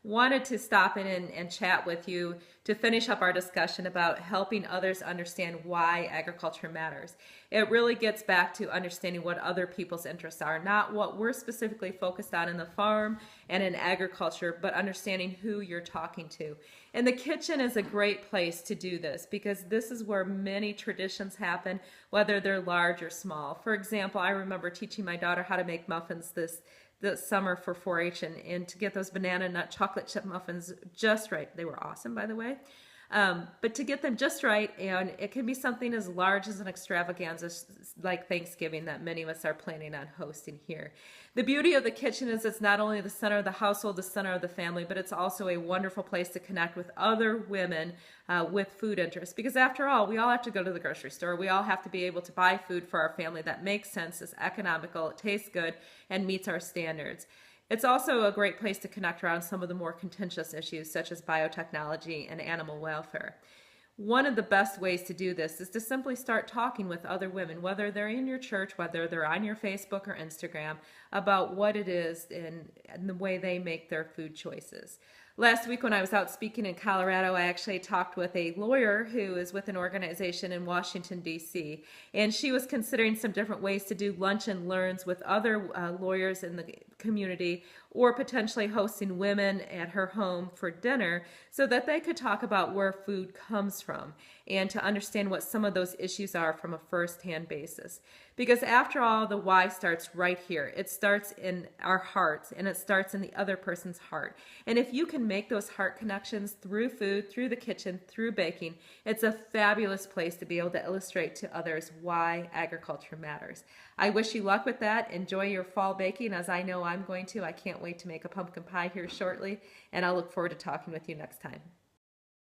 wanted to stop in and chat with you to finish up our discussion about helping others understand why agriculture matters. It really gets back to understanding what other people's interests are, not what we're specifically focused on in the farm and in agriculture, but understanding who you're talking to. And the kitchen is a great place to do this because this is where many traditions happen, whether they're large or small. For example, I remember teaching my daughter how to make muffins this summer for 4-H, and to get those banana nut chocolate chip muffins just right. They were awesome, by the way. But to get them just right, and it can be something as large as an extravaganza like Thanksgiving that many of us are planning on hosting here. The beauty of the kitchen is it's not only the center of the household, the center of the family, but it's also a wonderful place to connect with other women with food interests. Because after all, we all have to go to the grocery store. We all have to be able to buy food for our family that makes sense, is economical, it tastes good, and meets our standards. It's also a great place to connect around some of the more contentious issues such as biotechnology and animal welfare. One of the best ways to do this is to simply start talking with other women, whether they're in your church, whether they're on your Facebook or Instagram, about what it is and the way they make their food choices. Last week when I was out speaking in Colorado, I actually talked with a lawyer who is with an organization in Washington, D.C., and she was considering some different ways to do lunch and learns with other lawyers in the community, or potentially hosting women at her home for dinner so that they could talk about where food comes from and to understand what some of those issues are from a first-hand basis. Because after all, the why starts right here. It starts in our hearts, and it starts in the other person's heart. And if you can make those heart connections through food, through the kitchen, through baking, it's a fabulous place to be able to illustrate to others why agriculture matters. I wish you luck with that. Enjoy your fall baking, as I know I'm going to. I can't wait to make a pumpkin pie here shortly, and I'll look forward to talking with you next time.